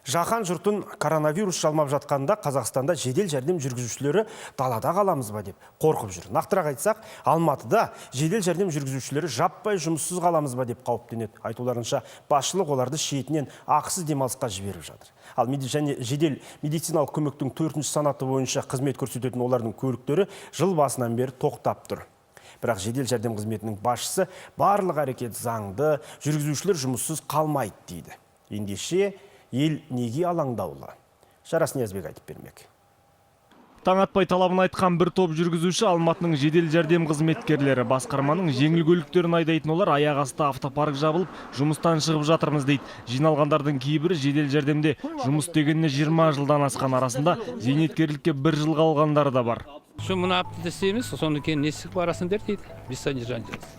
Жаһан жұртын коронавирус жалмап жатқанда Қазақстанда жедел жәрдем жүргізушілері далада қаламыз ба деп қорқып жүр. Нақтырақ айтсақ, Алматыда жедел жәрдем жүргізушілері жаппай жұмыссыз қаламыз ба деп қауіптенеді. Айтуларынша, басшылық оларды шетінен ақысыз демалысқа жіберіп жатыр. Ал жедел медициналық көмектің 4-ші санаты бойынша қызмет көрсететін олардың көліктері жыл басынан бері тоқтап тұр. Бірақ жедел жәрдем қызметінің басшысы барлық әрекет заңды, жүргізушілер жұмыссыз қалмайды дейді. Ендеше ел неге алаңдаулы? Жарас Ниязбек айтып бермек. Таң атпай талабын айтқан бір топ жүргізуші Алматының жедел жәрдем қызметкерлері. Басқарманың жеңіл көліктерін айдайтын олар аяқ асты автопарк жабылып, жұмыстан шығып жатырмыз дейді. Жиналғандардың кейбірі жедел жәрдемде жұмыс дегеніне 20 жылдан асқан, арасында зейнеткерлікке 1 жыл қалғандары да бар. Şu mına aptida isteyemiz, sonra keyin nesik barasın der deydi. Biz saniran жатырбыз.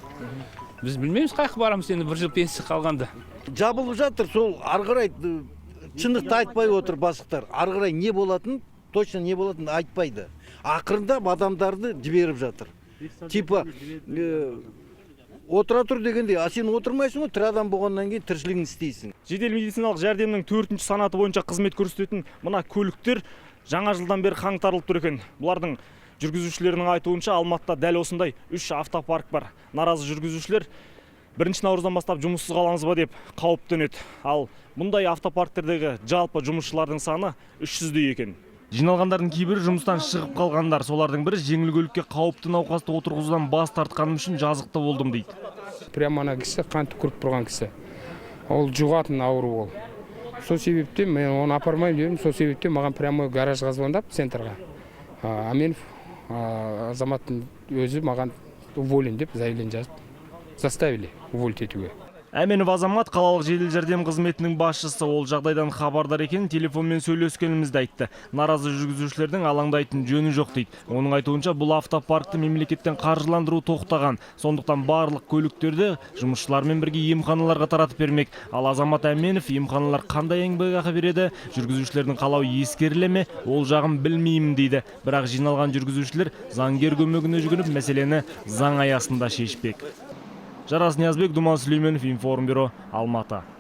Biz bilmeymiz қайқы барамыз енді 1 жыл пенсия қалғанда. Жабылып жатыр, сол арғырай шындықты айтпай отыр бастықтар. Арғырай не болатын, точно не болатын айтпайды. Ақырында адамдарды жіберіп жатыр. Типа отыра тұр дегенде, а сен отырмайсың ғой, тірі адам болғаннан кейін тіршілігін істейсің. Жедел медициналық жәрдемнің 4-ші санаты бойынша қызмет көрсететін мына көліктер жаңа жылдан бері қаңтарылып тұр екен. Бұлардың жүргізушілерінің айтуынша Алматыда дәл осындай 3 автопарк бар. Наразы жүргізушілер 1 наурыздан бастап жұмыссыз қаламыз ба деп қауіптенеді. Ал мұндай автопарктердегі жалпы жұмысшылардың саны 300-дей екен. Жиналғандардың кейбірі жұмыстан шығып қалғандар. Солардың бірі жеңіл көлікке қауіпті науқасты отырғызудан бас тартқаным үшін жазықты болдым дейді. Прямо ана кісі қан түкіріп тұрған кісі. Ол жұғатын ауру ол. Сол себептен мен оны апармайын дедім. Сол себептен маған прямо гаражға звондап центрға. Аменов азаматтың өзі маған уволен деп заявление жазып заставили уволить етуге. Әменов Азамат қалалық жедел жәрдем қызметінің басшысы. Ол жағдайдан хабардар екенін телефонмен сөйлескенімізді айтты. Наразы жүргізушілердің алаңдайтын жөні жоқ дейді. Оның айтуынша бұл автопаркты мемлекеттен қаржыландыру тоқтаған. Сондықтан барлық көліктерді жұмысшылармен бірге емханаларға таратып бермек. Ал Азамат Әменов емханалар қандай еңбекақы береді, жүргізушілердің қалауы ескеріле ме, ол жағын білмеймін дейді. Бірақ жиналған жүргізушілер заңгер көмегіне жүгініп, мәселені заң аясында шешпек. Жарас Ниязбек, Думан Сүлейменов, Информбюро, Алматы.